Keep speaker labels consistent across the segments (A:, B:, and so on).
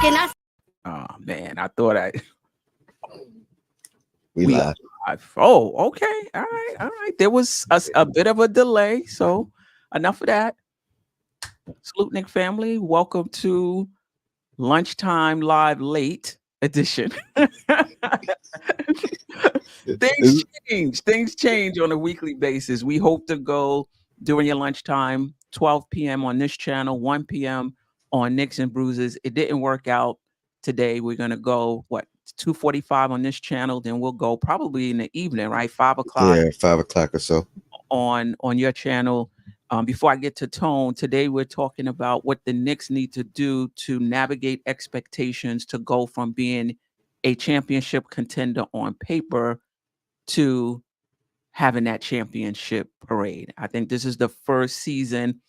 A: Oh man, I thought
B: We
A: we
B: live.
A: oh, okay. All right. There was a bit of a delay, so enough of that. Salute Nick family. Welcome to Lunchtime Live Late Edition. Things change on a weekly basis. We hope to go during your lunchtime, 12 p.m. on this channel, 1 p.m. on Knicks and Bruises. It didn't work out today. We're gonna go 2:45 on this channel, then we'll go probably in the evening, right? 5 o'clock.
B: Yeah, 5 o'clock or so.
A: On your channel. Before I get to Tone, today we're talking about what the Knicks need to do to navigate expectations to go from being a championship contender on paper to having that championship parade. I think this is the first season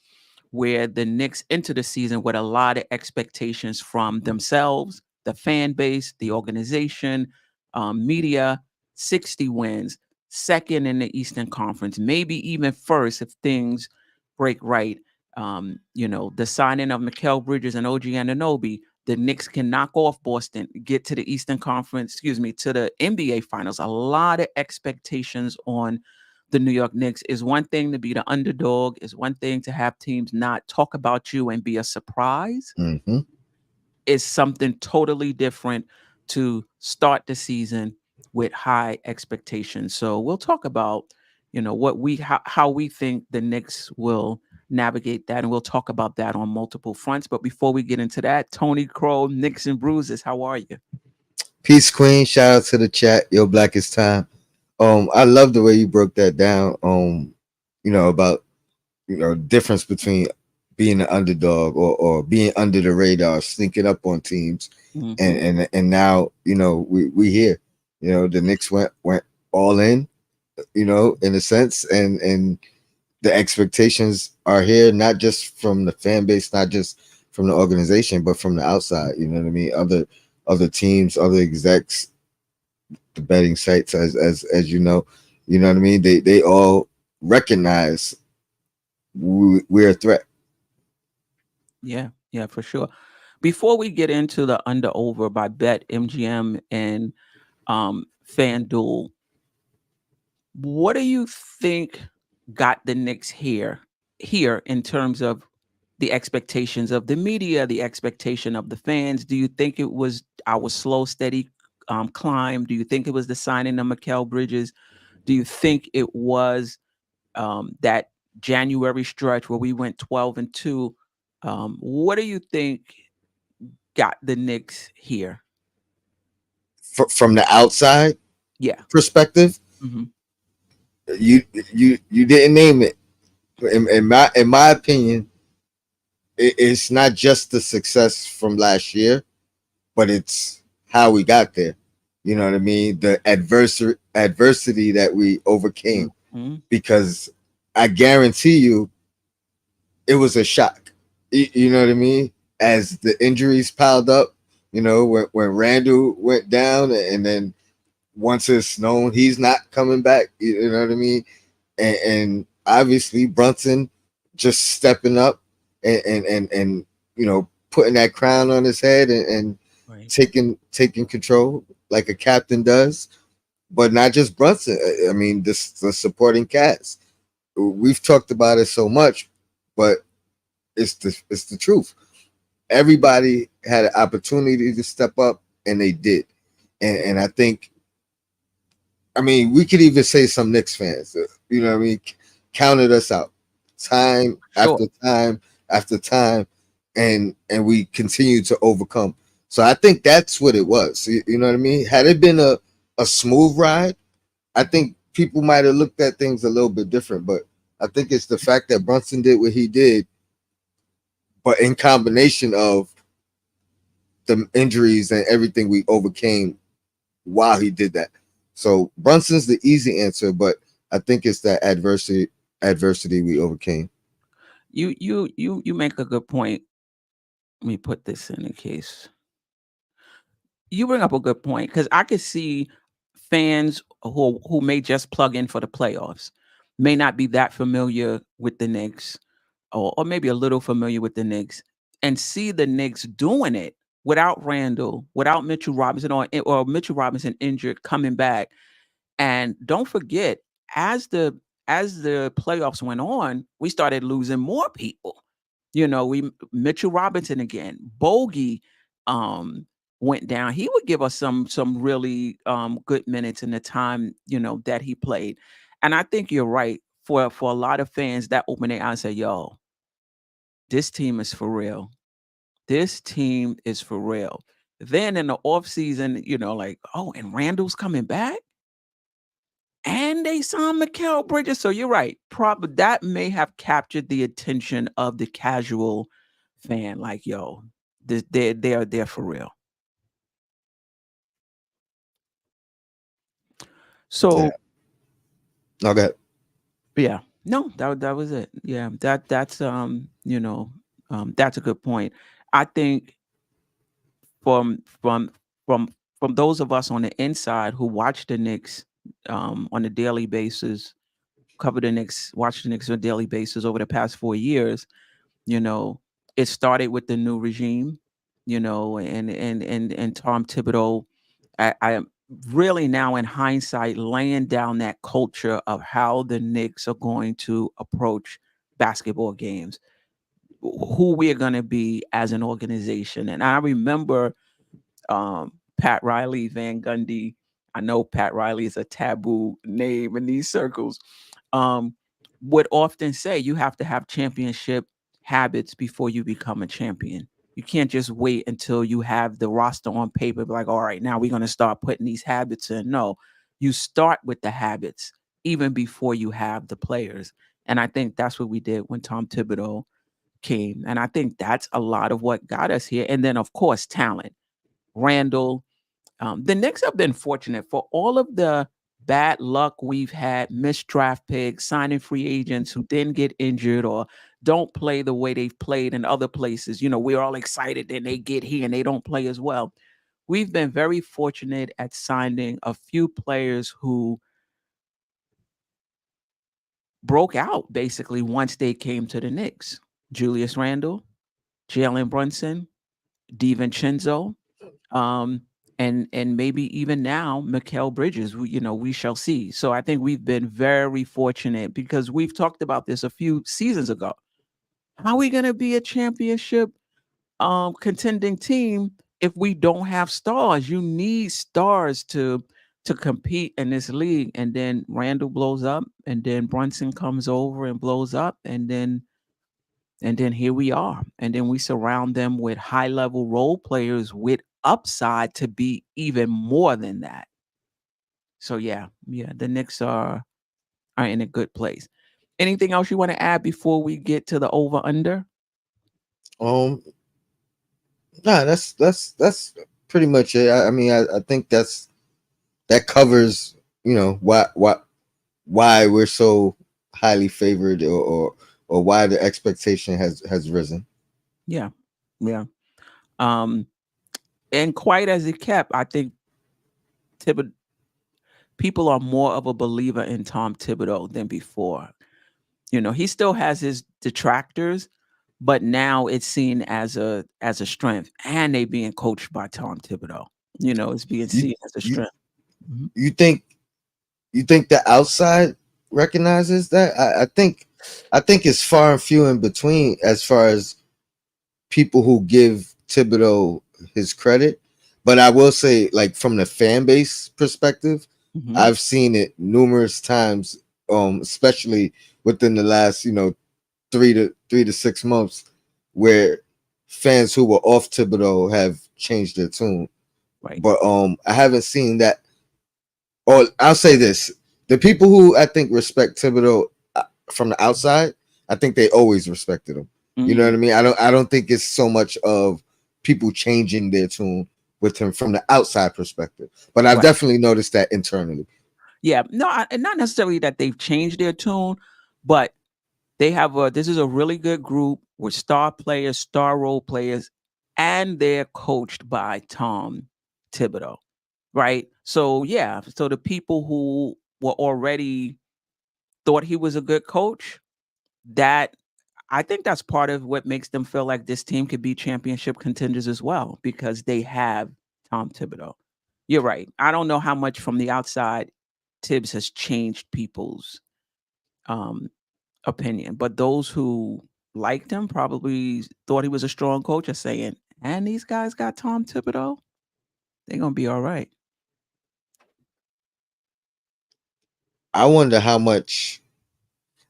A: where the Knicks enter the season with a lot of expectations from themselves, the fan base, the organization, media. 60 wins, second in the Eastern Conference, maybe even first if things break right. The signing of Mikal Bridges and OG Anunoby, the Knicks can knock off Boston, get to the Eastern Conference, to the NBA Finals. A lot of expectations on the New York Knicks. Is one thing to be the underdog, is one thing to have teams not talk about you and be a surprise.
B: Mm-hmm.
A: Is something totally different to start the season with high expectations. So we'll talk about, how we think the Knicks will navigate that, and we'll talk about that on multiple fronts. But before we get into that, Tony Crowe, Knicks and Bruises, how are you?
B: Peace, Queen. Shout out to the chat. Yo, Black is time. I love the way you broke that down. About difference between being an underdog or being under the radar, sneaking up on teams, and now we here. The Knicks went all in, in a sense, and the expectations are here, not just from the fan base, not just from the organization, but from the outside. You know what I mean? Other teams, other execs, the betting sites, as you know what I mean. They all recognize we're a threat.
A: Yeah, for sure. Before we get into the under over by Bet MGM and FanDuel, what do you think got the Knicks here in terms of the expectations of the media, the expectation of the fans? Do you think it was our slow, steady climb? Do you think it was the signing of Mikal Bridges? Do you think it was that January stretch where we went 12-2? What do you think got the Knicks here?
B: From the outside, perspective, you didn't name it. In my opinion, it's not just the success from last year, but it's how we got there. You know what I mean? The adversity that we overcame, because I guarantee you, it was a shock. You know what I mean? As the injuries piled up, when Randle went down, and then once it's known he's not coming back, you know what I mean? And obviously Brunson just stepping up and putting that crown on his head and taking control like a captain does. But not just Brunson. I mean, the supporting cast. We've talked about it so much, but it's the truth. Everybody had an opportunity to step up, and they did. And I think, we could even say some Knicks fans, counted us out time after time after time, and we continue to overcome. So I think that's what it was. You know what I mean? Had it been a smooth ride, I think people might have looked at things a little bit different. But I think it's the fact that Brunson did what he did, but in combination of the injuries and everything we overcame while he did that. So Brunson's the easy answer, but I think it's that adversity we overcame.
A: You make a good point. Let me put this in a case. You bring up a good point, because I could see fans who may just plug in for the playoffs, may not be that familiar with the Knicks, or maybe a little familiar with the Knicks, and see the Knicks doing it without Randle, without Mitchell Robinson, or Mitchell Robinson injured coming back. And don't forget, as the playoffs went on, we started losing more people. Mitchell Robinson again, Bogey went down. He would give us some really good minutes in the time, that he played. And I think you're right. For a lot of fans, that opened their eyes and said, yo, this team is for real. This team is for real. Then in the offseason, like, oh, and Randall's coming back? And they signed Mikal Bridges. So you're right. Probably that may have captured the attention of the casual fan. Like, yo, they are there for real. So,
B: okay.
A: Yeah, no, that was it. Yeah, that's that's a good point. I think from from from those of us on the inside who watch the Knicks on a daily basis, cover the Knicks, watch the Knicks on a daily basis over the past 4 years, it started with the new regime, and Tom Thibodeau. I am really now in hindsight laying down that culture of how the Knicks are going to approach basketball games, who we're going to be as an organization. And I remember Pat Riley, Van Gundy. I know Pat Riley is a taboo name in these circles. Would often say you have to have championship habits before you become a champion. You can't just wait until you have the roster on paper, like, all right, now we're going to start putting these habits in. No, you start with the habits even before you have the players. And I think that's what we did when Tom Thibodeau came. And I think that's a lot of what got us here. And then, of course, talent. Randle. The Knicks have been fortunate for all of the bad luck we've had, missed draft picks, signing free agents who didn't get injured or don't play the way they've played in other places. We're all excited and they get here and they don't play as well. We've been very fortunate at signing a few players who broke out basically once they came to the Knicks. Julius Randle, Jalen Brunson, DiVincenzo, and maybe even now Mikal Bridges. We shall see. So I think we've been very fortunate because we've talked about this a few seasons ago. How are we going to be a championship contending team if we don't have stars? You need stars to compete in this league. And then Randall blows up, and then Brunson comes over and blows up, and then here we are. And then we surround them with high-level role players with upside to be even more than that. So yeah, the Knicks are in a good place. Anything else you want to add before we get to the over/under?
B: No, that's pretty much it. I mean, I think that covers, why we're so highly favored, or why the expectation has risen.
A: Yeah. And quite as it kept, I think people are more of a believer in Tom Thibodeau than before. He still has his detractors, but now it's seen as a strength, and they being coached by Tom Thibodeau. It's being seen as a strength.
B: You think the outside recognizes that? I think it's far and few in between as far as people who give Thibodeau his credit. But I will say, like, from the fan base perspective, I've seen it numerous times, especially within the last 3 to 6 months, where fans who were off Thibodeau have changed their tune.
A: Right.
B: But I haven't seen that. Or I'll say this: the people who I think respect Thibodeau from the outside, I think they always respected him. You know what I mean? I don't think it's so much of people changing their tune with him from the outside perspective, but I've definitely noticed that internally.
A: Yeah, no, and not necessarily that they've changed their tune, but they have this is a really good group with star players, star role players, and they're coached by Tom Thibodeau, right? So yeah, so the people who were already thought he was a good coach, that I think that's part of what makes them feel like this team could be championship contenders as well, because they have Tom Thibodeau. You're right. I don't know how much from the outside Tibbs has changed people's opinion, but those who liked him probably thought he was a strong coach are saying, and these guys got Tom Thibodeau, they're going to be all right.
B: I wonder how much.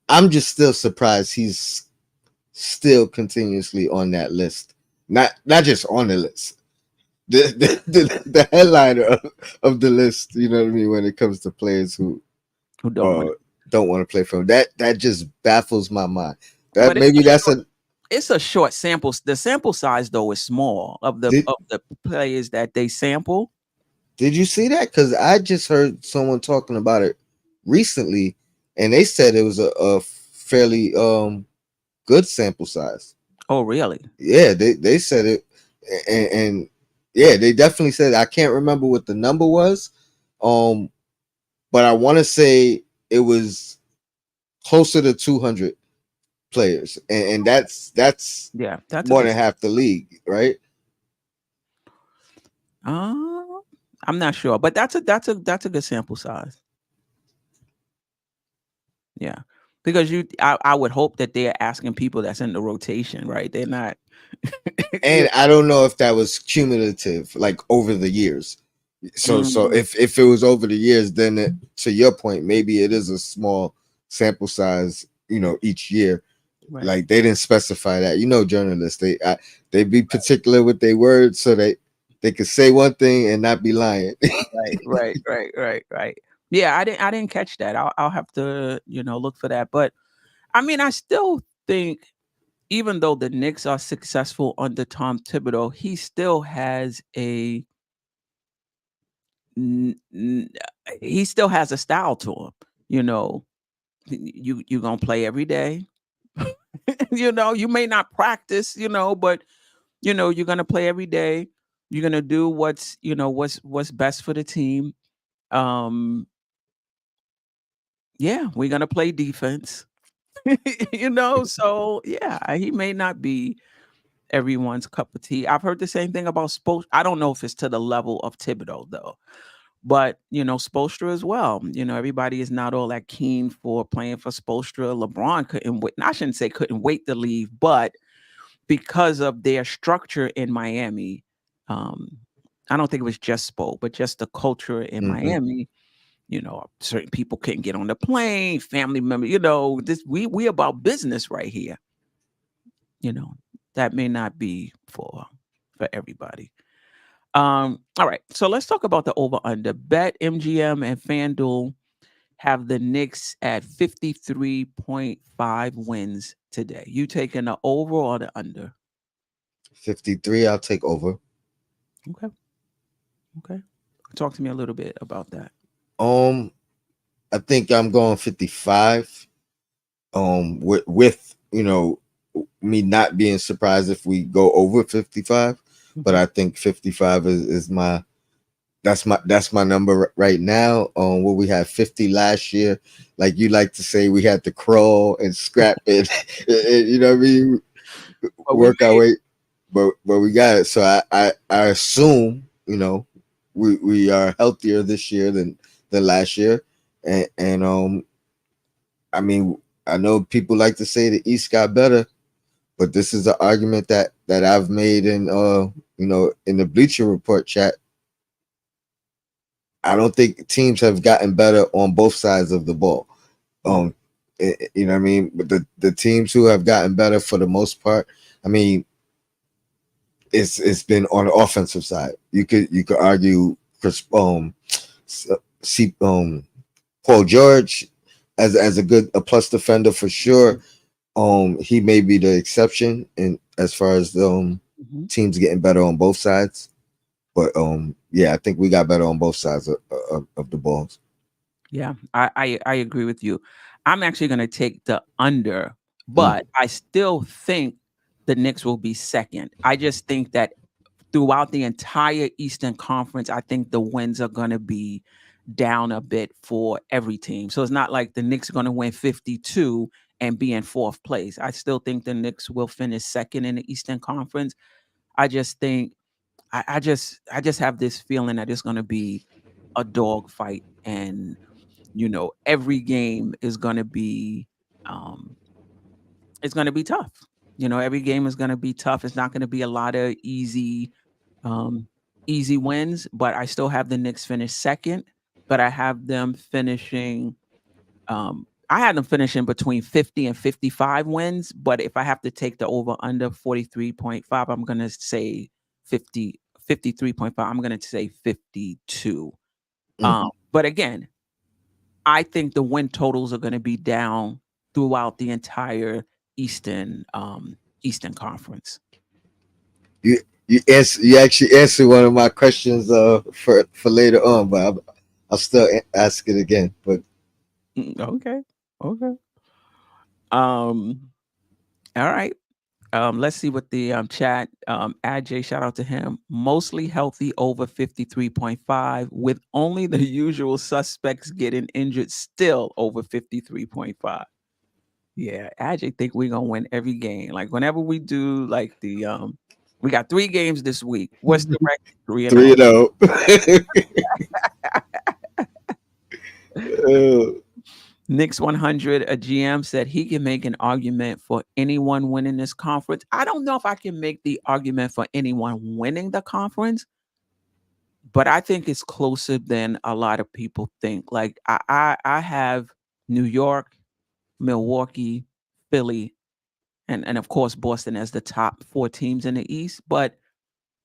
B: I'm just still surprised he's still continuously on that list. Not just on the list. The headliner of the list, you know what I mean, when it comes to players who don't want to play for him. That just baffles my mind. That maybe
A: it's a short sample. The sample size though is small of the players that they sample.
B: Did you see that? Because I just heard someone talking about it recently, and they said it was a fairly good sample size.
A: Oh, really?
B: Yeah, they said it, and yeah, they definitely said it. I can't remember what the number was, but I want to say it was closer to 200 players, and that's more than half the league, right?
A: I'm not sure, but that's a good sample size. Yeah, because I would hope that they're asking people that's in the rotation, right? They're not.
B: And I don't know if that was cumulative, like over the years. So if it was over the years, then to your point, maybe it is a small sample size, each year. Right. Like they didn't specify that. Journalists, they be particular with their words so they could say one thing and not be lying.
A: Right. Yeah, I didn't catch that. I'll have to, look for that. But I mean, I still think even though the Knicks are successful under Tom Thibodeau, he still has a style to him. You gonna play every day. You may not practice, but you're gonna play every day. You're gonna do what's best for the team. Yeah, we're gonna play defense. So yeah, he may not be everyone's cup of tea. I've heard the same thing about Spoelstra. I don't know if it's to the level of Thibodeau though, but Spoelstra as well. Everybody is not all that keen for playing for Spoelstra. LeBron couldn't wait. I shouldn't say couldn't wait to leave, but because of their structure in Miami, I don't think it was just Spo, but just the culture in Miami. Certain people couldn't get on the plane, family members, this we about business right here. That may not be for everybody. All right. So let's talk about the over under. Bet MGM and FanDuel have the Knicks at 53.5 wins today. You taking the over or the under?
B: 53, I'll take over.
A: Okay. Talk to me a little bit about that.
B: I think I'm going 55. With me not being surprised if we go over 55, but I think 55 is my number right now. What we had 50 last year, like you like to say, we had to crawl and scrap it. You know what I mean? Work our way, but we got it. So I assume we are healthier this year than last year, and I mean, I know people like to say the East got better, but this is an argument that I've made in in the Bleacher Report chat. I don't think teams have gotten better on both sides of the ball. You know what I mean? But the teams who have gotten better for the most part, I mean, it's been on the offensive side. You could argue Paul George as a plus defender for sure. He may be the exception in as far as teams getting better on both sides. But yeah, I think we got better on both sides of the balls.
A: Yeah, I agree with you. I'm actually going to take the under, but I still think the Knicks will be second. I just think that throughout the entire Eastern Conference, I think the wins are going to be down a bit for every team. So it's not like the Knicks are going to win 52 and be in fourth place. I still think the Knicks will finish second in the Eastern Conference. I just think I just have this feeling that it's going to be a dog fight, and every game is going to be it's going to be tough. Every game is going to be tough. It's not going to be a lot of easy wins, but I still have the Knicks finish second, but I have them finishing I had them finishing between 50 and 55 wins, but if I have to take the over under 43.5, I'm going to say 53.5. I'm going to say 52. But again, I think the win totals are going to be down throughout the entire Eastern Conference.
B: You actually answered one of my questions for later on, but I'll still ask it again. But
A: okay. All right. Let's see what the chat. Ajay, shout out to him. Mostly healthy over 53.5, with only the usual suspects getting injured, still over 53.5. Yeah, Ajay think we're gonna win every game. Like whenever we do like the we got 3 games this week. What's the record? 3-0. Knicks 100, a GM said he can make an argument for anyone winning this conference. I don't know if I can make the argument for anyone winning the conference, but I think it's closer than a lot of people think. Like I have New York, Milwaukee, Philly, and of course Boston as the top 4 teams in the East, but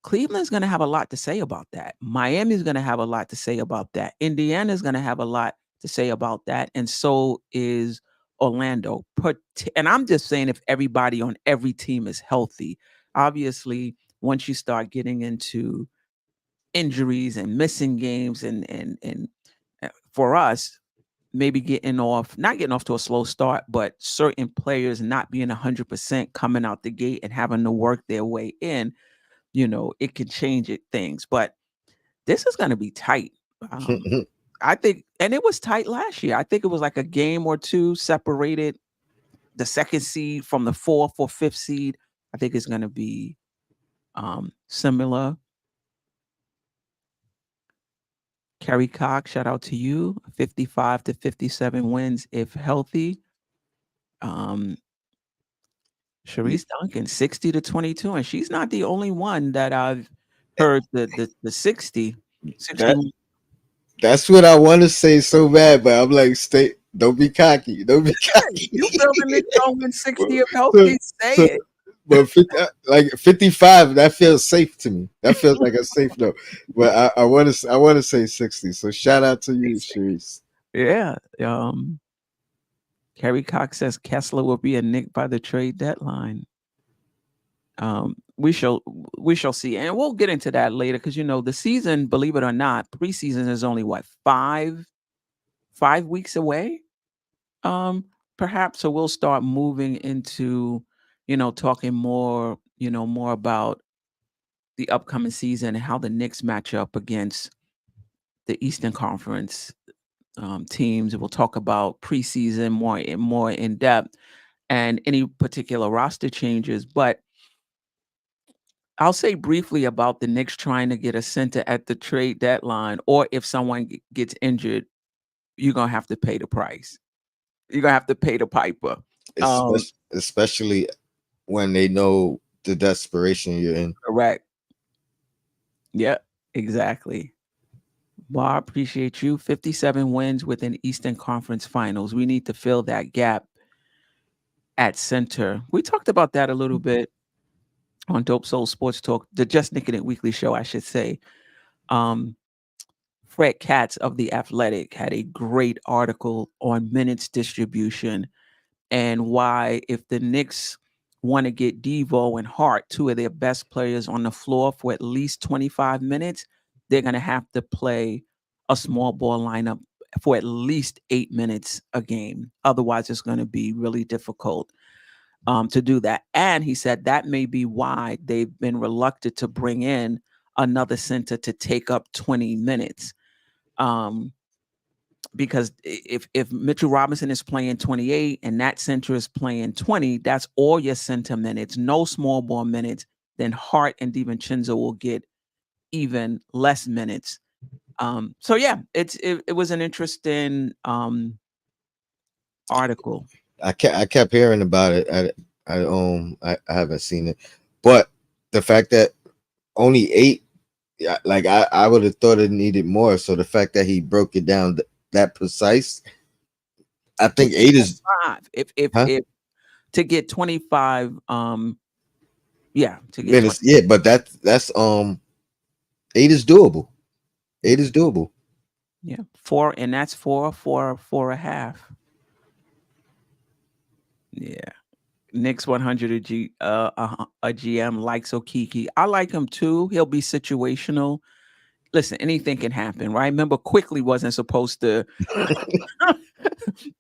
A: Cleveland's going to have a lot to say about that. Miami's going to have a lot to say about that. Indiana's going to have a lot to say about that, and so is Orlando. And I'm just saying, if everybody on every team is healthy. Obviously, once you start getting into injuries and missing games, and for us, maybe not getting off to a slow start, but certain players not being 100% coming out the gate and having to work their way in, it can change things. But this is going to be tight. I think, and it was tight last year. I think it was like a game or two separated the second seed from the 4th or 5th seed. I think it's going to be similar. Kerry Cox, shout out to you. 55 to 57 wins if healthy. Sharice Duncan, 60 to 22, and she's not the only one that I've heard the 60.
B: That's what I want to say so bad, but I'm like, don't be cocky. Don't be cocky.
A: You feel the Knicks don't win 60 if healthy, say it.
B: But 55, that feels safe to me. That feels like a safe note. But I want to say 60. So shout out to you, Sharice.
A: Yeah. Kerry Cox says Kessler will be a Knick by the trade deadline. We shall see, and we'll get into that later, because the season, believe it or not, preseason is only what 5 weeks away, perhaps. So we'll start moving into talking more about the upcoming season and how the Knicks match up against the Eastern Conference teams. We'll talk about preseason more in depth and any particular roster changes, but I'll say briefly about the Knicks trying to get a center at the trade deadline, or if someone gets injured, you're going to have to pay the price. You're going to have to pay the piper.
B: Especially when they know the desperation you're in.
A: Correct. Yeah, exactly. Well, I appreciate you. 57 wins within Eastern Conference Finals. We need to fill that gap at center. We talked about that a little bit on Dope Soul Sports Talk, the Just Knickin' It weekly show, I should say. Fred Katz of The Athletic had a great article on minutes distribution and why, if the Knicks want to get Devo and Hart, 2 of their best players, on the floor for at least 25 minutes, they're going to have to play a small ball lineup for at least 8 minutes a game. Otherwise, it's going to be really difficult to do that. And he said that may be why they've been reluctant to bring in another center to take up 20 minutes. because if Mitchell Robinson is playing 28 and that center is playing 20, that's all your center minutes, no small ball minutes. Then Hart and DiVincenzo will get even less minutes. So yeah, it was an interesting article.
B: I kept hearing about it. I haven't seen it, but the fact that only 8, like I would have thought it needed more. So the fact that he broke it down that precise, I think 8 is
A: 5. If to get 25, yeah, to get
B: minutes, yeah, but that's 8 is doable. 8 is doable.
A: Yeah, 4, and that's 4.5. Yeah. Knicks 100 a GM likes Okiki. I like him too. He'll be situational. Listen, anything can happen, right? Remember, Quickly wasn't supposed to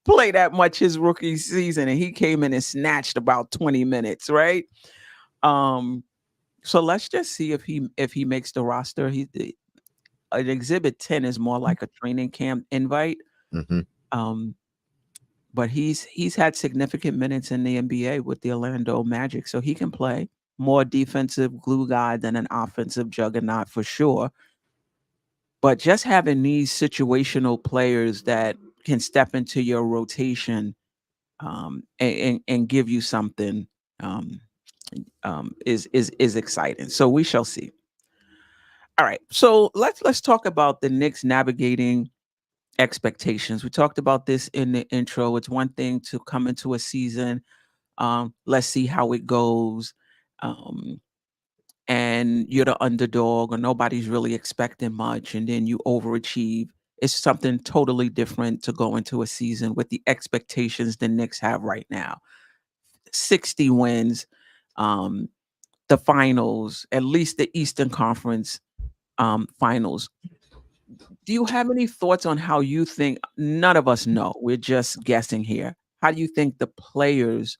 A: play that much his rookie season, and he came in and snatched about 20 minutes, right? So let's just see if he makes the roster. An Exhibit 10 is more like a training camp invite. But he's had significant minutes in the NBA with the Orlando Magic, so he can play. More defensive glue guy than an offensive juggernaut for sure. But just having these situational players that can step into your rotation and give you something is exciting. So we shall see. All right, so let's talk about the Knicks navigating expectations. We talked about this in the intro. It's one thing to come into a season. Let's see how it goes. And you're the underdog or nobody's really expecting much, and then you overachieve. It's something totally different to go into a season with the expectations the Knicks have right now. 60 wins, the finals, at least the Eastern Conference finals. Do you have any thoughts on how you think? None of us know. We're just guessing here. How do you think the players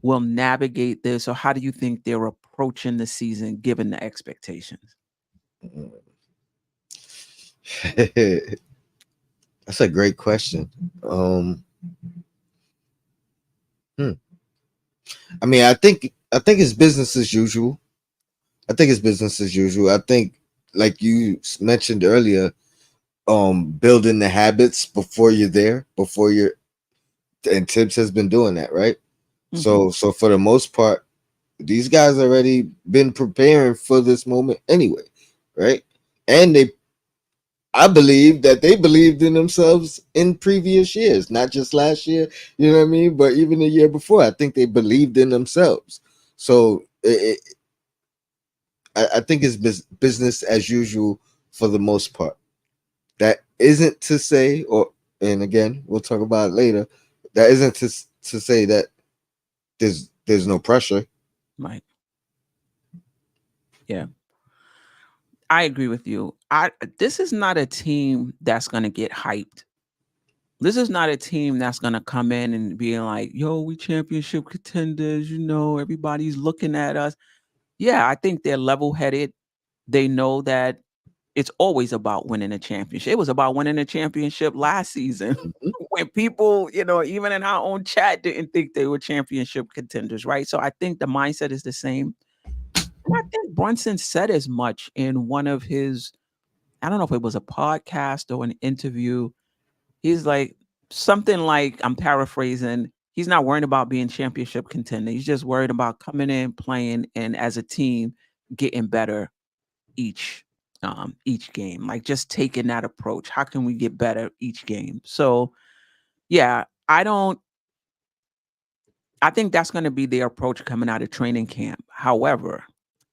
A: will navigate this, or how do you think they're approaching the season given the expectations?
B: That's a great question. I mean, I think it's business as usual. I think, like you mentioned earlier, building the habits before you're there, and Tibbs has been doing that, right? So for the most part, these guys already been preparing for this moment anyway, right? And I believe that they believed in themselves in previous years, not just last year, you know what I mean? But even the year before, I think they believed in themselves. So I think it's business as usual for the most part. That isn't to say, and again, we'll talk about it later. That isn't to say that there's no pressure.
A: Right. Yeah. I agree with you. This is not a team that's going to get hyped. This is not a team that's going to come in and be like, yo, we championship contenders, everybody's looking at us. Yeah, I think they're level-headed. They know that it's always about winning a championship. It was about winning a championship last season when people, even in our own chat didn't think they were championship contenders, right? So I think the mindset is the same. And I think Brunson said as much in one of his, I don't know if it was a podcast or an interview. He's like, something like, I'm paraphrasing, he's not worried about being championship contender. He's just worried about coming in, playing, and as a team, getting better each game. Like just taking that approach. How can we get better each game? So yeah, I think that's going to be their approach coming out of training camp. However,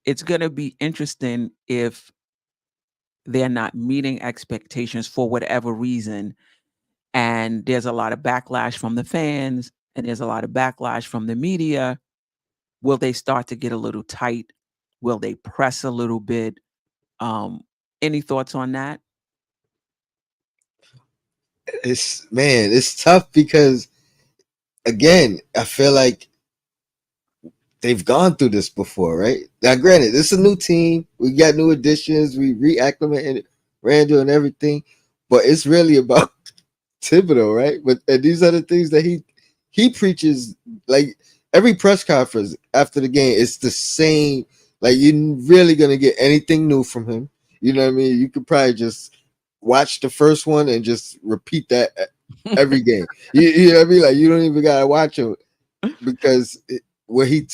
A: it's going to be interesting if they're not meeting expectations for whatever reason. And there's a lot of backlash from the fans and there's a lot of backlash from the media. Will they start to get a little tight? Will they press a little bit? Any thoughts on that?
B: It's tough because, again, I feel like they've gone through this before, right? Now, granted, this is a new team. We got new additions. We reacclimated Randle and everything. But it's really about Thibodeau, right? But and these are the things that he preaches. Like every press conference after the game, it's the same. Like you're really gonna get anything new from him. You know what I mean? You could probably just watch the first one and just repeat that every game. You know what I mean? Like you don't even gotta watch him because what he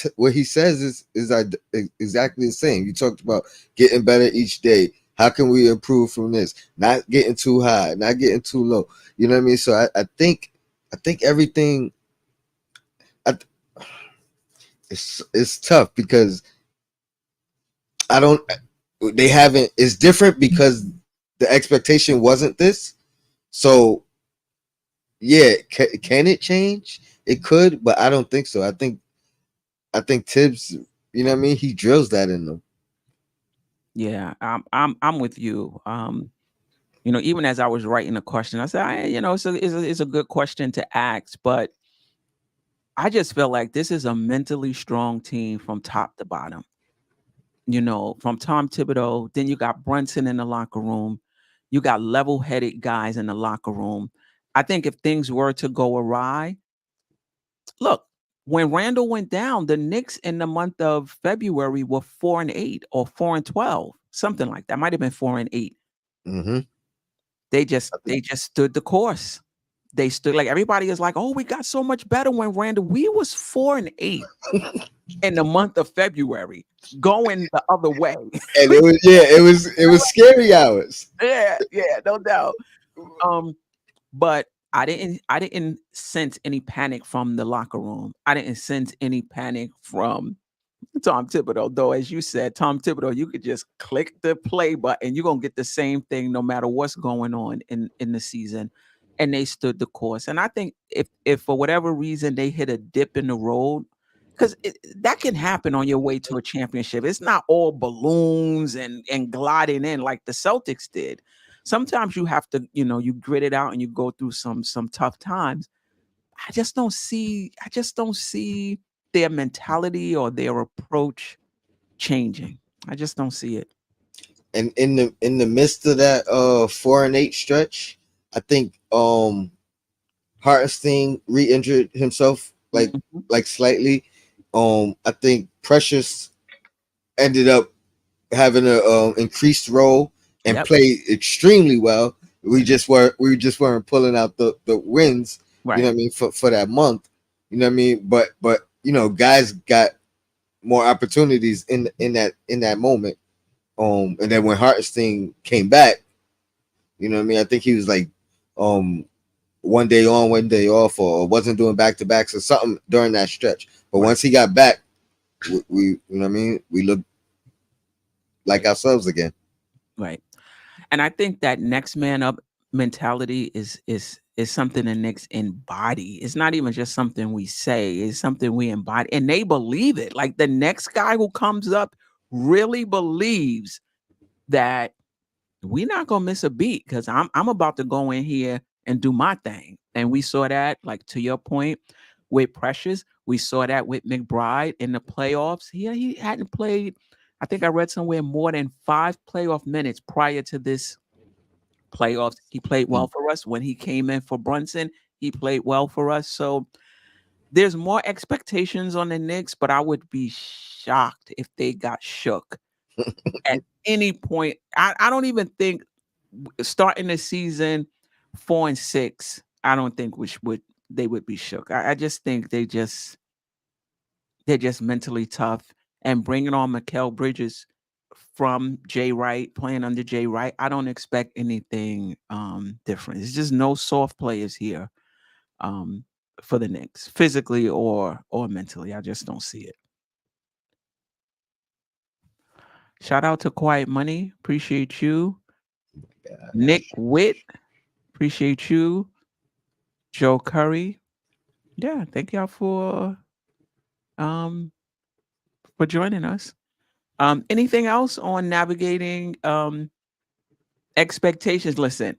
B: says is exactly the same. You talked about getting better each day. How can we improve from this? Not getting too high, not getting too low. You know what I mean? So I think everything. It's tough because I don't. They haven't. It's different because the expectation wasn't this. So yeah, can it change? It could, but I don't think so. I think Tibbs, you know what I mean? He drills that in them.
A: Yeah, I'm with you. You know, even as I was writing the question, I said, you know, it's a good question to ask, but I just feel like this is a mentally strong team from top to bottom. You know, from Tom Thibodeau, then you got Brunson in the locker room. You got level-headed guys in the locker room. I think if things were to go awry, look, when Randle went down, the Knicks in the month of February were 4-8 or 4-12, something like that. Might have been 4-8.
B: Mm-hmm.
A: They just stood the course. They stood like everybody is like, oh, we got so much better when Randle. We was 4-8 in the month of February, going the other way.
B: And it was scary hours.
A: Yeah, no doubt. But I didn't sense any panic from the locker room. I didn't sense any panic from Tom Thibodeau, though, as you said, Tom Thibodeau, you could just click the play button. You're gonna get the same thing no matter what's going on in the season. And they stood the course. And I think if for whatever reason they hit a dip in the road, because that can happen on your way to a championship. It's not all balloons and gliding in like the Celtics did. Sometimes you have to, you know, you grit it out and you go through some tough times. I just don't see their mentality or their approach changing. I just don't see it.
B: And in the midst of that 4-8 stretch, I think Hartenstein re-injured himself like slightly. I think Precious ended up having a increased role and played extremely well. We just weren't pulling out the wins.
A: Right.
B: You know what I mean, for that month. You know what I mean? But you know, guys got more opportunities in that moment. And then when Hartenstein came back, you know what I mean? I think he was like 1 day on, 1 day off, or wasn't doing back-to-backs or something during that stretch. But once he got back, we you know what I mean? We looked like ourselves again.
A: Right. And I think that next man up mentality is something the Knicks embody. It's not even just something we say, it's something we embody. And they believe it. Like the next guy who comes up really believes that we're not gonna miss a beat because I'm about to go in here and do my thing. And we saw that, like to your point, with Precious. We saw that with McBride in the playoffs. He hadn't played, I think I read somewhere, more than 5 playoff minutes prior to this playoffs. He played well for us. When he came in for Brunson, he played well for us. So there's more expectations on the Knicks, but I would be shocked if they got shook at any point. I don't even think starting the season 4-6, I don't think they would be shook. I just think they're just mentally tough. And bringing on Mikal Bridges from Jay Wright, playing under Jay Wright, I don't expect anything different. It's just no soft players here for the Knicks, physically or mentally. I just don't see it. Shout out to Quiet Money. Appreciate you. Nick Witt. Appreciate you. Joe Curry. Yeah, thank y'all for joining us. Anything else on navigating expectations? Listen,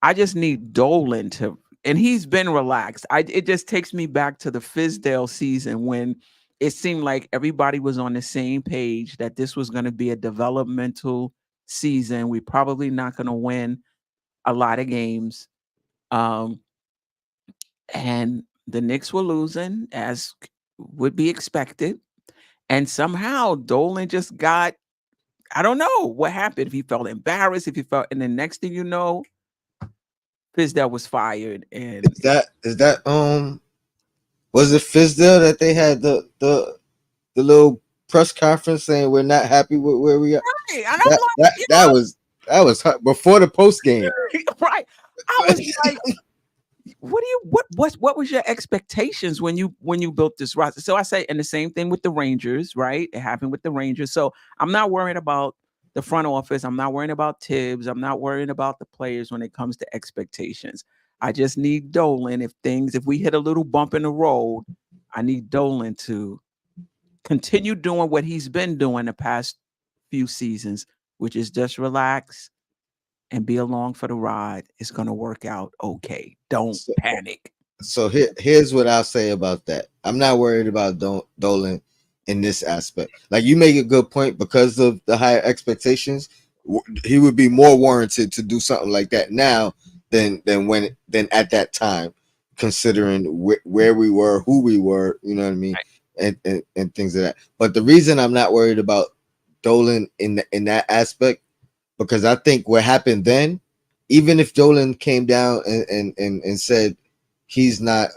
A: I just need Dolan to, and he's been relaxed. It just takes me back to the Fizdale season when it seemed like everybody was on the same page that this was going to be a developmental season. We're probably not going to win a lot of games. And the Knicks were losing, as would be expected. And somehow Dolan just got, I don't know what happened. If he felt embarrassed, if he felt, and the next thing you know, Fizdale was fired. And
B: is that was it Fizdale that they had the little press conference saying we're not happy with where we are?
A: right, and I'm like,
B: That was before the post game.
A: Right. I was like, what was your expectations when you built this roster? So I say, and the same thing with the Rangers, right? It happened with the Rangers. So I'm not worried about the front office. I'm not worrying about Tibbs. I'm not worrying about the players when it comes to expectations. I just need Dolan. If we hit a little bump in the road, I need Dolan to continue doing what he's been doing the past few seasons, which is just relax and be along for the ride. It's going to work out okay. Don't panic.
B: So here's what I'll say about that. I'm not worried about Dolan in this aspect. Like, you make a good point, because of the higher expectations, he would be more warranted to do something like that now than at that time, considering where we were, who we were, you know what I mean, and things of that. But the reason I'm not worried about Dolan in that aspect, because I think what happened then, even if Dolan came down and said he's not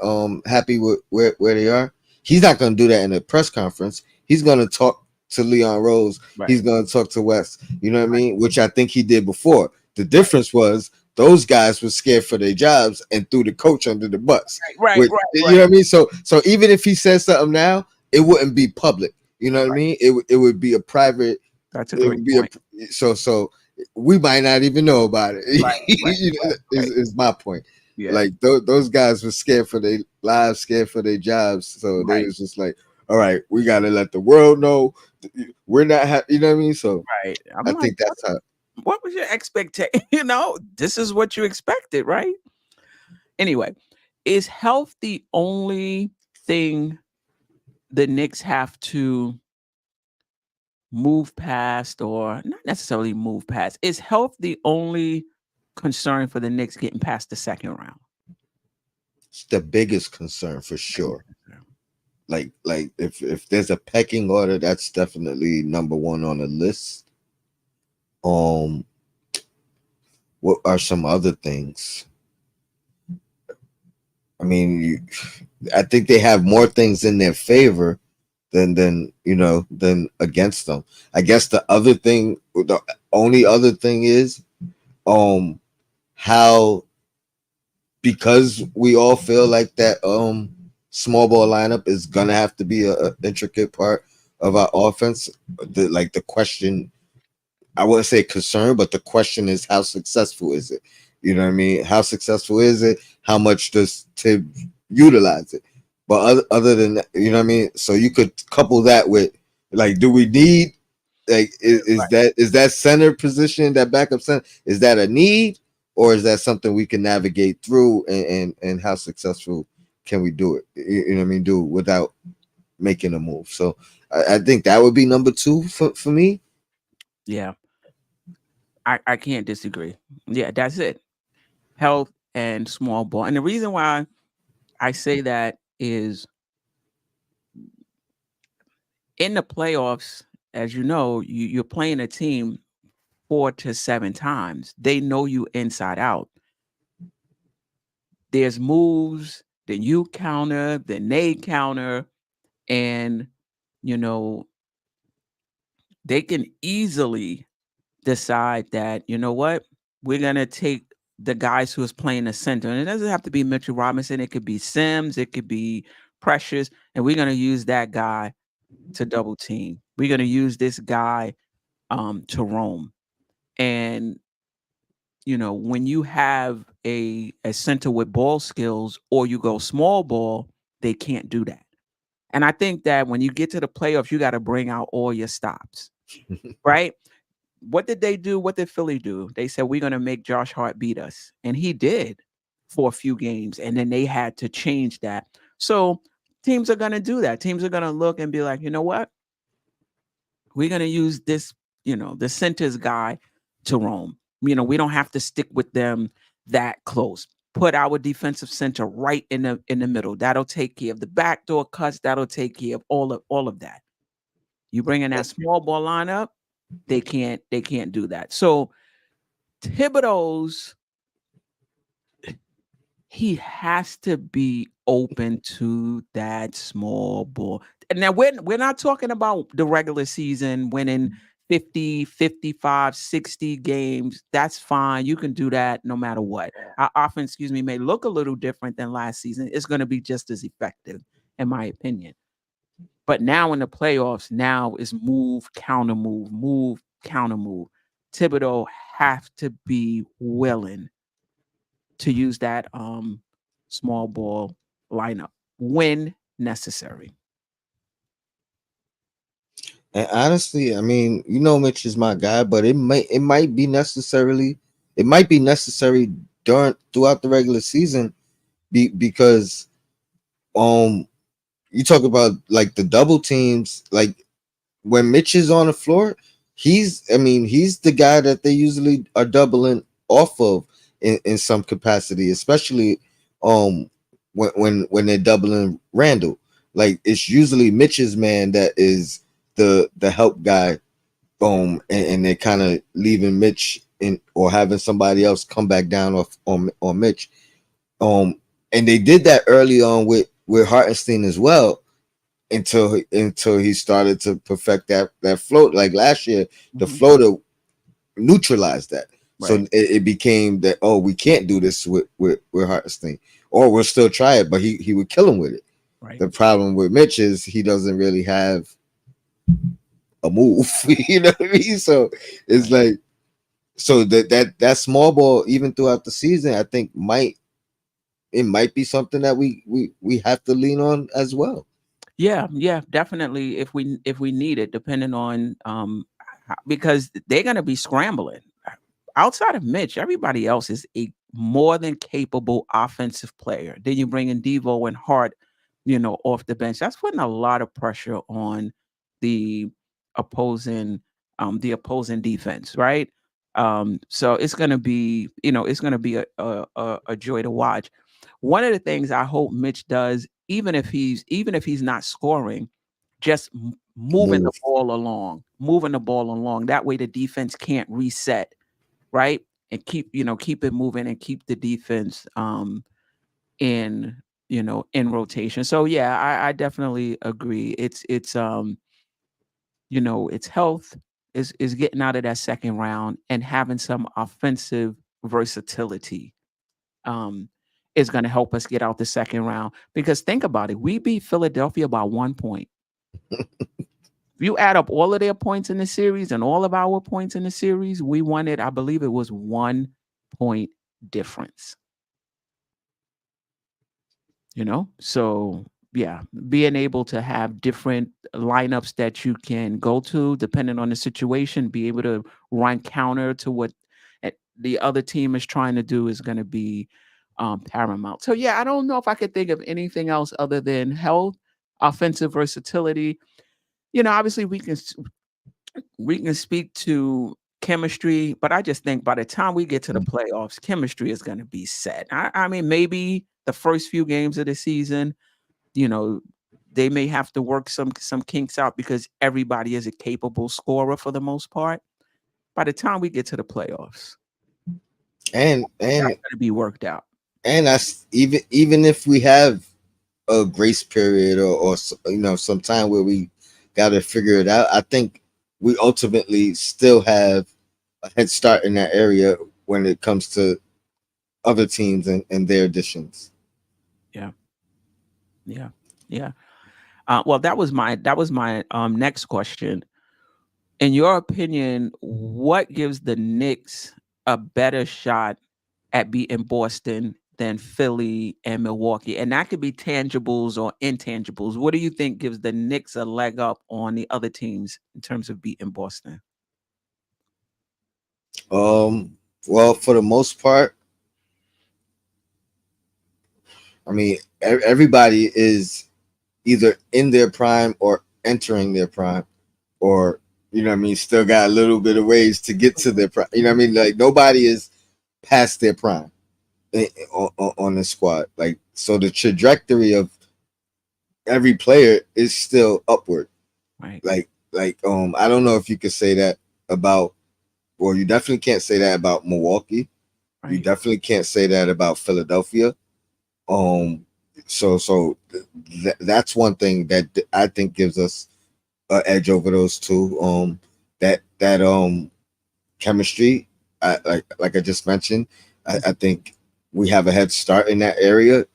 B: happy with where they are, he's not going to do that in a press conference. He's going to talk to Leon Rose. Right. He's going to talk to West. You know what I mean? Which I think he did before. The difference was those guys were scared for their jobs and threw the coach under the bus.
A: Right.
B: You know what I mean? So even if he says something now, it wouldn't be public. You know what I mean? It would be a private.
A: That's a great point.
B: So we might not even know about it. Is my point. Yeah. Like those guys were scared for their lives, scared for their jobs. So they was just like, all right, we got to let the world know we're not happy. You know what I mean? So I think that's how.
A: What was your expectation? This is what you expected, right? Anyway, is health the only thing the Knicks have to move past, or not necessarily move past? Is health the only concern for the Knicks getting past the second round?
B: It's the biggest concern for sure. Like if there's a pecking order, that's definitely number one on the list. What are some other things? I mean, I think they have more things in their favor than against them. I guess the only other thing is how, because we all feel like that small ball lineup is gonna have to be a intricate part of our offense. The question, I wouldn't say concern, but the question is, how successful is it? You know what I mean? How successful is it? How much does Tibbs utilize it? But other than that, you know what I mean? So you could couple that with, like, do we need, like, is that center position, that backup center, is that a need, or is that something we can navigate through, and how successful can we do it? You know what I mean? Do it without making a move. So I think that would be number two for me.
A: Yeah. I can't disagree. Yeah, that's it. Health and small ball. And the reason why I say that is, in the playoffs, as you know, you're playing a team 4 to 7 times. They know you inside out. There's moves, then you counter, then they counter, and they can easily decide that, you know what, we're gonna take the guys who is playing the center, and it doesn't have to be Mitchell Robinson. It could be Sims, it could be Precious, and we're gonna use that guy to double team. We're gonna use this guy to roam. And when you have a center with ball skills, or you go small ball, they can't do that. And I think that when you get to the playoffs, you got to bring out all your stops, right? What did they do? What did Philly do? They said, we're going to make Josh Hart beat us. And he did for a few games. And then they had to change that. So teams are going to do that. Teams are going to look and be like, you know what? We're going to use this, the centers guy to roam. We don't have to stick with them that close. put our defensive center right in the middle. That'll take care of the backdoor cuts. That'll take care of all of that. You bring in that small ball lineup, they can't do that. So Thibodeau's, he has to be open to that small ball. And now we're not talking about the regular season winning 50, 55, 60 games. That's fine. You can do that no matter what. Our offense, may look a little different than last season. It's going to be just as effective, in my opinion. But now in the playoffs, now is move, counter move, counter move. Thibodeau have to be willing to use that small ball lineup when necessary.
B: And honestly, I mean, Mitch is my guy, but it might be necessary throughout the regular season, because you talk about like the double teams, like when Mitch is on the floor, he's the guy that they usually are doubling off of in some capacity, especially when they're doubling Randle. Like, it's usually Mitch's man that is the help guy, and they're kind of leaving Mitch in, or having somebody else come back down on Mitch. And they did that early on with Hartenstein as well, until he started to perfect that float. Like last year, the floater neutralized that. Right. So it became that, we can't do this with Hartenstein, or we'll still try it, but he would kill him with it. Right. The problem with Mitch is he doesn't really have a move. You know what I mean? So it's like, so that small ball, even throughout the season, I think might be something that we have to lean on as well.
A: Yeah, definitely. If we need it, depending on because they're going to be scrambling. Outside of Mitch, everybody else is a more than capable offensive player. Then you bring in Devo and Hart, off the bench. That's putting a lot of pressure on the opposing defense, right? So it's going to be, a joy to watch. One of the things I hope Mitch does, even if he's not scoring, just moving the ball along. That way the defense can't reset, right? And keep it moving and keep the defense in rotation. So yeah, I definitely agree. It's it's health is getting out of that second round and having some offensive versatility is going to help us get out the second round. Because think about it, we beat Philadelphia by 1 point. If you add up all of their points in the series and all of our points in the series, we won it. I believe it was 1 point difference. So yeah, being able to have different lineups that you can go to depending on the situation, be able to run counter to what the other team is trying to do is going to be paramount. So yeah, I don't know if I could think of anything else other than health, offensive versatility. Obviously we can speak to chemistry, but I just think by the time we get to the playoffs, chemistry is going to be set. I mean, maybe the first few games of the season, they may have to work some kinks out because everybody is a capable scorer for the most part. By the time we get to the playoffs,
B: and
A: that's going to be worked out.
B: And that's even if we have a grace period or some time where we got to figure it out, I think we ultimately still have a head start in that area when it comes to other teams and their additions.
A: Yeah. Well, that was my next question. In your opinion, what gives the Knicks a better shot at beating Boston than Philly and Milwaukee? And that could be tangibles or intangibles. What do you think gives the Knicks a leg up on the other teams in terms of beating Boston?
B: Well, for the most part, I mean, everybody is either in their prime or entering their prime, or still got a little bit of ways to get to their prime. Like, nobody is past their prime. on the squad. Like, so the trajectory of every player is still upward.
A: Right.
B: I don't know if you could say that about, well, you definitely can't say that about Milwaukee. Right. You definitely can't say that about Philadelphia. So that's one thing that I think gives us an edge over those two. That chemistry, like I just mentioned, I think we have a head start in that area,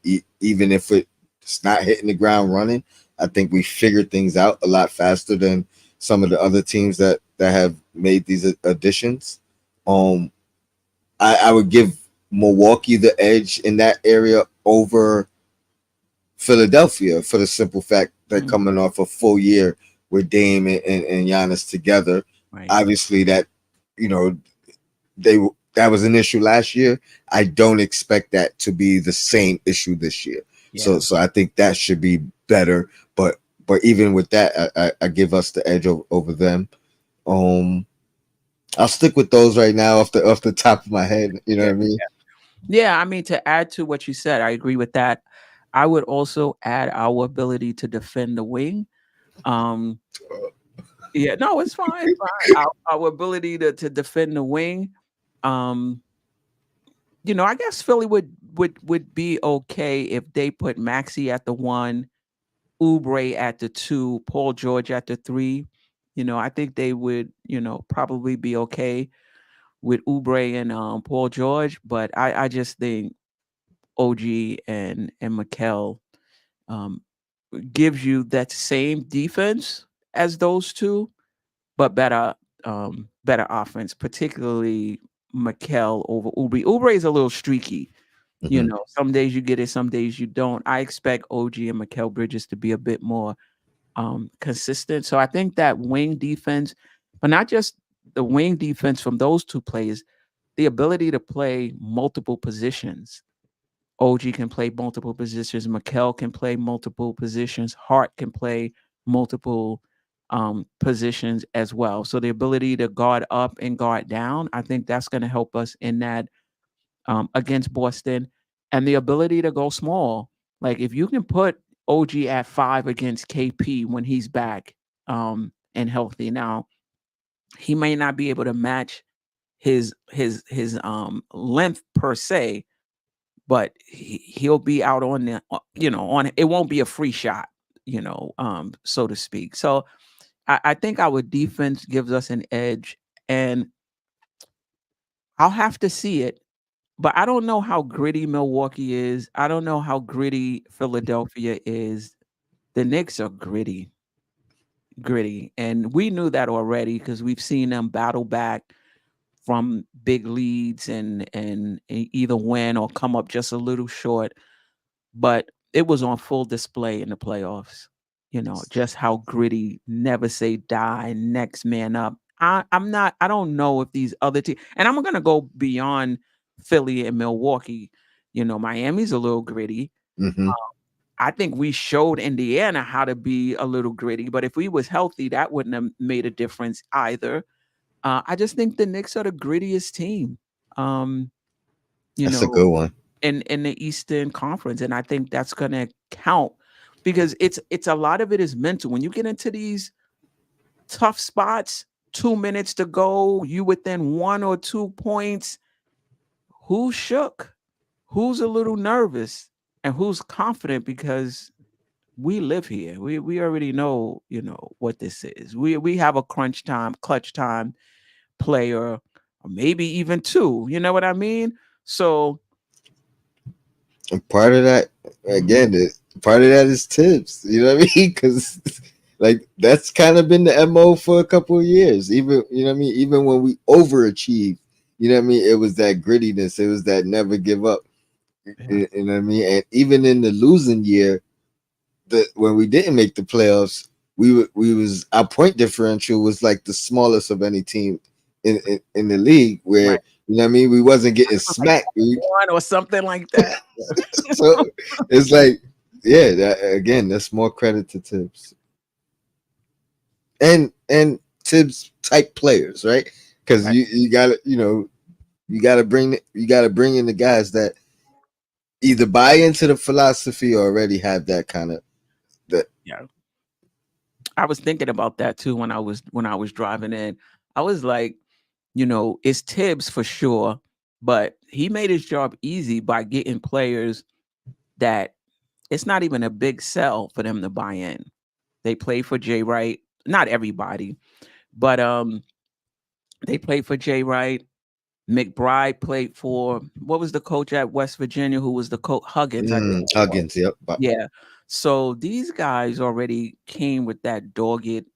B: even if it's not hitting the ground running. I think we figured things out a lot faster than some of the other teams that have made these additions. I would give Milwaukee the edge in that area over Philadelphia for the simple fact that coming off a full year with Dame and Giannis together, right. Obviously that, that was an issue last year. I don't expect that to be the same issue this year. Yeah. So I think that should be better. But even with that, I give us the edge over them. I'll stick with those right now off the top of my head. You know what I mean?
A: Yeah, I mean, to add to what you said, I agree with that. I would also add our ability to defend the wing. Yeah, no, it's fine. Our ability to defend the wing. I guess Philly would be okay if they put Maxey at the 1, Oubre at the 2, Paul George at the 3. I think they would, probably be okay with Oubre and Paul George, but I just think OG and Mikal gives you that same defense as those two, but better offense, particularly Mikal over Oubre. Oubre is a little streaky. Mm-hmm. Some days you get it, some days you don't. I expect OG and Mikal Bridges to be a bit more consistent. So I think that wing defense, but not just the wing defense from those two players, the ability to play multiple positions. OG can play multiple positions. Mikal can play multiple positions. Hart can play multiple positions as well. So the ability to guard up and guard down, I think that's going to help us in that against Boston. And the ability to go small. Like if you can put OG at 5 against KP when he's back and healthy. Now, he may not be able to match his length per se, but he'll be out on the, on it won't be a free shot, so to speak. So I think our defense gives us an edge, and I'll have to see it, but I don't know how gritty Milwaukee is. I don't know how gritty Philadelphia is. The Knicks are gritty, and we knew that already because we've seen them battle back from big leads and either win or come up just a little short. But it was on full display in the playoffs, just how gritty, never say die, next man up. I don't know if these other teams, and I'm going to go beyond Philly and Milwaukee. Miami's a little gritty.
B: Mm-hmm.
A: I think we showed Indiana how to be a little gritty, but if we was healthy, that wouldn't have made a difference either. I just think the Knicks are the grittiest team.
B: That's a good one.
A: In the Eastern Conference, and I think that's going to count because it's a lot of it is mental. When you get into these tough spots, 2 minutes to go, you within 1 or 2 points, who's shook, who's a little nervous, and who's confident because we live here. We already know, what this is. We have a clutch time player, or maybe even 2. You know what I mean? So.
B: And part of that, again, part of that is Tibbs. You know what I mean? Because like that's kind of been the MO for a couple of years. Even even when we overachieved, it was that grittiness. It was that never give up. Yeah. You know what I mean? And even in the losing year, when we didn't make the playoffs, we was our point differential was like the smallest of any team in the league. Where right. We wasn't getting smacked.
A: Like 1 or something like that.
B: So it's like, yeah, again, that's more credit to Tibbs and Tibbs type players, right? Because right. you got to you got to bring in the guys that either buy into the philosophy or already have that kind of that.
A: Yeah. I was thinking about that too when I was driving in. I was like, it's Tibbs for sure, but he made his job easy by getting players that it's not even a big sell for them to buy in. They play for Jay Wright. Not everybody, but they played for Jay Wright. McBride played for, what was the coach at West Virginia who was the coach? Huggins, I think.
B: Huggins, yep.
A: Yeah. So these guys already came with that dogged,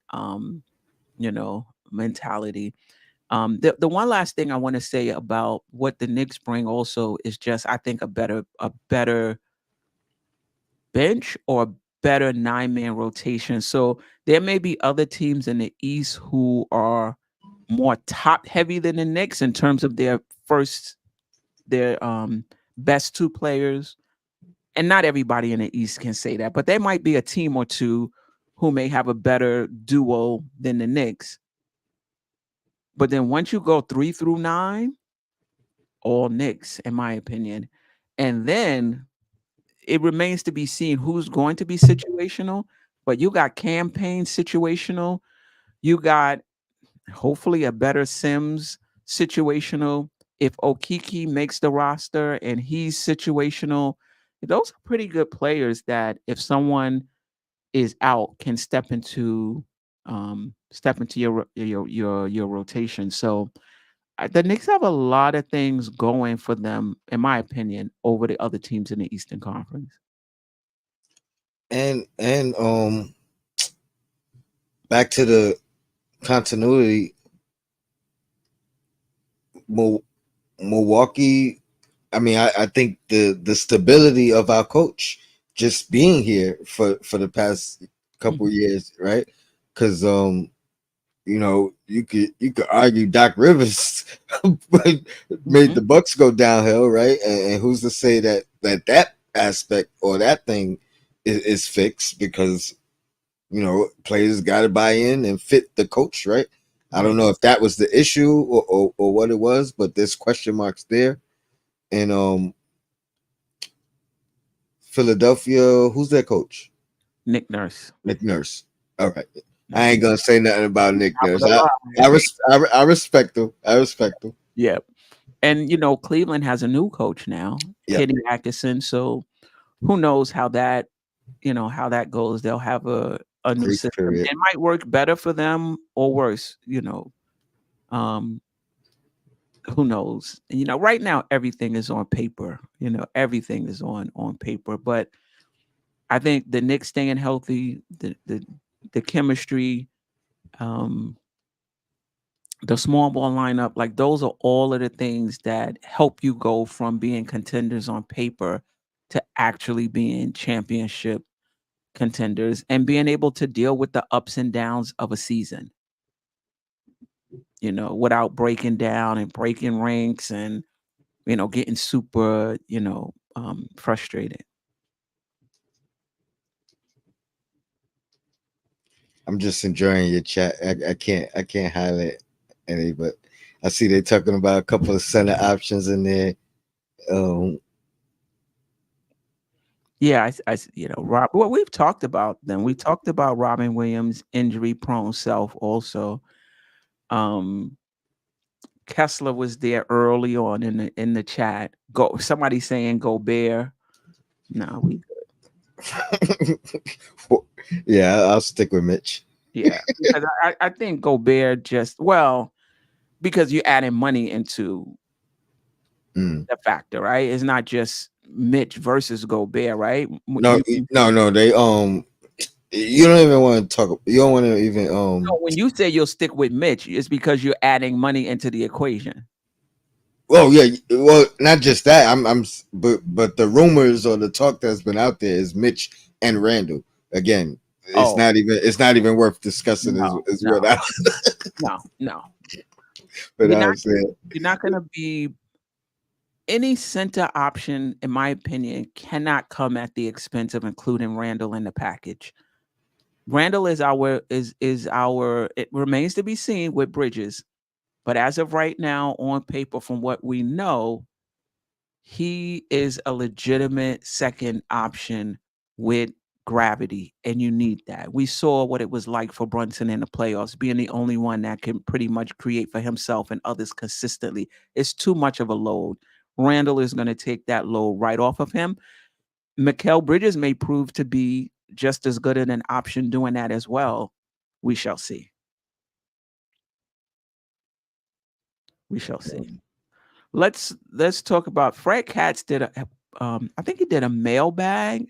A: mentality. The one last thing I want to say about what the Knicks bring also is just, I think, a better bench or a better 9-man rotation. So there may be other teams in the East who are more top heavy than the Knicks in terms of their best 2 players. And not everybody in the East can say that, but there might be a team or two who may have a better duo than the Knicks. But then once you go 3 through 9, all Knicks, in my opinion. And then it remains to be seen who's going to be situational. But you got campaign situational. You got hopefully a better Sims situational. If Okiki makes the roster and he's situational, those are pretty good players that if someone is out can step into your rotation. So the Knicks have a lot of things going for them, in my opinion, over the other teams in the Eastern Conference.
B: And back to the continuity, Milwaukee. I mean, I think the stability of our coach just being here for the past couple years, right? Because you could argue Doc Rivers made the Bucks go downhill, right? And who's to say that aspect or that thing is fixed, because players got to buy in and fit the coach, right? I don't know if that was the issue or what it was, but there's question marks there. And Philadelphia, who's their coach?
A: Nick Nurse.
B: Nick Nurse. All right. I ain't gonna say nothing about Nick Nurse. I respect him. I respect him.
A: Yeah. And Cleveland has a new coach now, Kenny Atkinson. So who knows how that goes. They'll have a new
B: Brief
A: system.
B: period.
A: It might work better for them or worse, who knows? Right now everything is on paper. Everything is on paper. But I think the Knicks staying healthy, the chemistry, the small ball lineup, like those are all of the things that help you go from being contenders on paper to actually being championship contenders and being able to deal with the ups and downs of a season, without breaking down and breaking ranks and, getting super, frustrated.
B: I'm just enjoying your chat. I can't highlight any, but I see they're talking about a couple of center options in there.
A: Yeah, Rob. Well, we've talked about them. We talked about Robin Williams' injury-prone self. Also, Kessler was there early on in the chat. Somebody saying Gobert. No, we
B: good. Yeah, I'll stick with Mitch.
A: Yeah, because I think Gobert because you're adding money into the factor, right? It's not just Mitch versus Gobert, right?
B: No. They you don't even want to talk. You don't want to even
A: No, when you say you'll stick with Mitch, it's because you're adding money into the equation.
B: Well, yeah. Well, not just that. But the rumors or the talk that's been out there is Mitch and Randle. Again, it's not even worth discussing. No. But
A: you're not going to be any center option, in my opinion, cannot come at the expense of including Randle in the package. Randle is our. It remains to be seen with Bridges, but as of right now, on paper, from what we know, he is a legitimate second option with gravity, and you need that. We saw what it was like for Brunson in the playoffs, being the only one that can pretty much create for himself and others consistently. It's too much of a load. Randle is going to take that load right off of him. Mikal Bridges may prove to be just as good an option doing that as well. We shall see. We shall see. Let's talk about Fred Katz did I think he did a mailbag.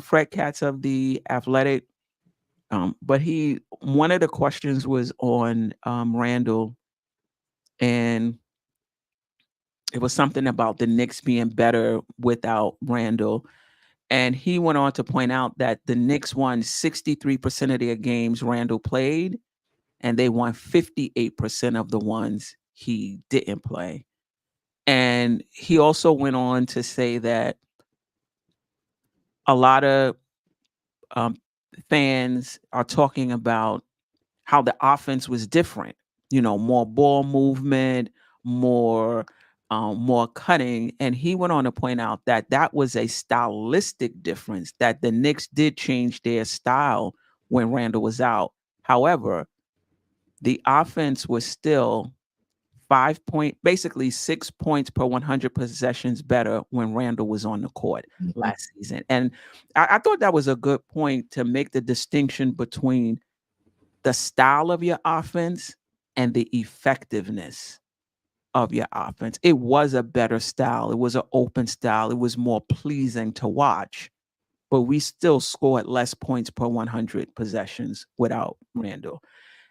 A: Fred Katz of the Athletic. But one of the questions was on Randle, and it was something about the Knicks being better without Randle. And he went on to point out that the Knicks won 63% of their games Randle played, and they won 58% of the ones he didn't play. And he also went on to say that a lot of fans are talking about how the offense was different, more ball movement, more cutting. And he went on to point out that that was a stylistic difference, that the Knicks did change their style when Randle was out. However, the offense was still basically 6 points per 100 possessions better when Randle was on the court last season. And I thought that was a good point to make the distinction between the style of your offense and the effectiveness of your offense. It was a better style. It was an open style. It was more pleasing to watch, but we still scored less points per 100 possessions without Randle.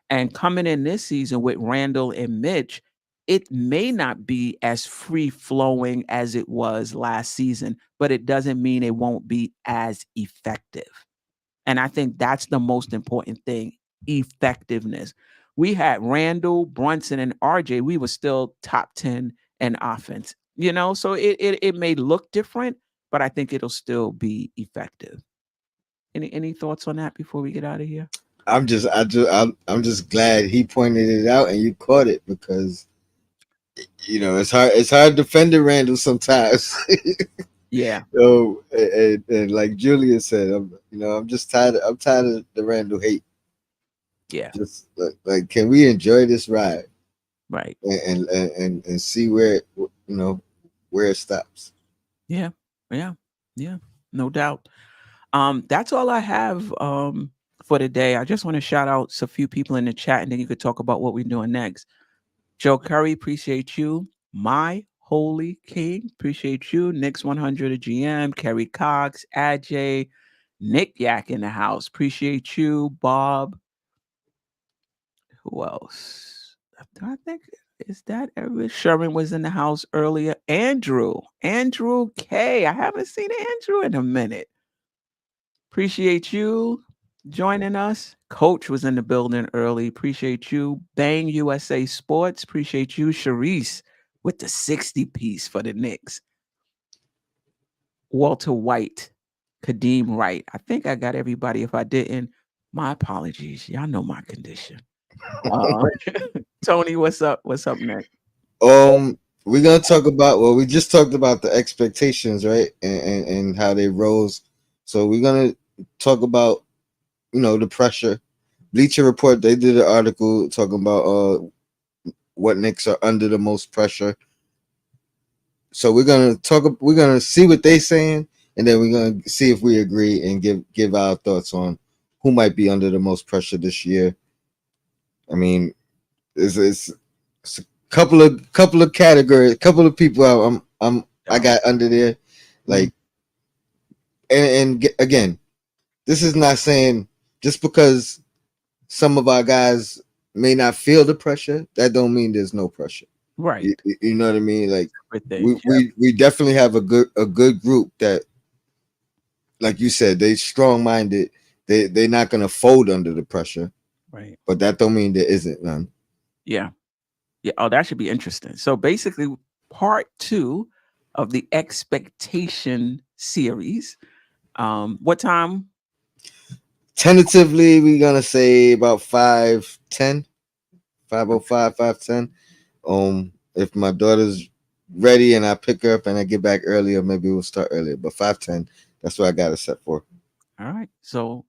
A: And coming in this season with Randle and Mitch, it may not be as free flowing as it was last season, but it doesn't mean it won't be as effective. And I think that's the most important thing, effectiveness. We had Randle, Brunson, and RJ. We were still top 10 in offense, so it may look different, but I think it'll still be effective. Any thoughts on that before we get out of here?
B: I'm just glad he pointed it out and you caught it, because it's hard defending Randle sometimes.
A: Yeah.
B: So and like Julius said, I'm just tired. I'm tired of the Randle hate.
A: Yeah.
B: Just like can we enjoy this ride?
A: Right.
B: And see where where it stops.
A: Yeah. No doubt. That's all I have for today. I just want to shout out a few people in the chat, and then you could talk about what we're doing next. Joe Curry, appreciate you. My Holy King, appreciate you. Knicks 100 of GM, Kerry Cox, Ajay, Nick Yak in the house. Appreciate you, Bob. Who else? I think is that Everett Sherman was in the house earlier. Andrew K. I haven't seen Andrew in a minute. Appreciate you joining us. Coach was in the building early. Appreciate you. Bang USA Sports. Appreciate you. Sharice with the 60 piece for the Knicks. Walter White. Kadeem Wright. I think I got everybody. If I didn't, my apologies. Y'all know my condition. Tony, what's up? What's up next?
B: We're gonna talk about we just talked about the expectations, right? And how they rose. So we're gonna talk about the pressure. Bleacher Report, they did an article talking about what Knicks are under the most pressure. So we're gonna see what they're saying, and then we're gonna see if we agree and give our thoughts on who might be under the most pressure this year. I mean, it's a couple of categories, couple of people I got under there, like, and again, this is not saying just because some of our guys may not feel the pressure, that don't mean there's no pressure.
A: Right.
B: You know what I mean? Like we definitely have a good group that, like you said, they strong-minded. They're not gonna fold under the pressure.
A: Right.
B: But that don't mean there isn't none.
A: Yeah. Oh, that should be interesting. So basically, part 2 of the expectation series. What time?
B: Tentatively, we're gonna say about 5:10, 5:05, 5:10. If my daughter's ready and I pick her up and I get back earlier, maybe we'll start earlier. But 5:10, that's what I got it set for.
A: All right. So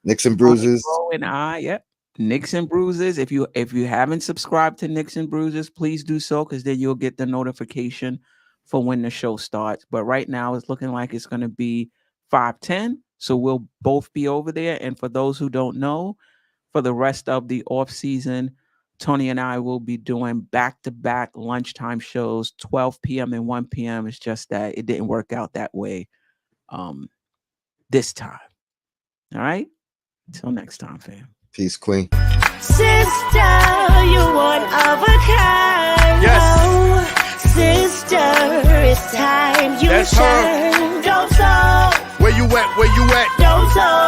B: Knicks and Bruises.
A: And yep. Knicks and Bruises. If you haven't subscribed to Knicks and Bruises, please do so, because then you'll get the notification for when the show starts. But right now it's looking like it's going to be 5:10. So we'll both be over there. And for those who don't know, for the rest of the off season, Tony and I will be doing back-to-back lunchtime shows, 12 p.m. and 1 p.m. It's just that it didn't work out that way this time. All right? Until next time, fam.
B: Peace, Queen.
C: Sister, you're one of a kind.
D: Yes.
C: Oh, sister, it's time you
D: That's
C: shine. Don't talk.
D: Where you at? Where you at?
C: Don't talk.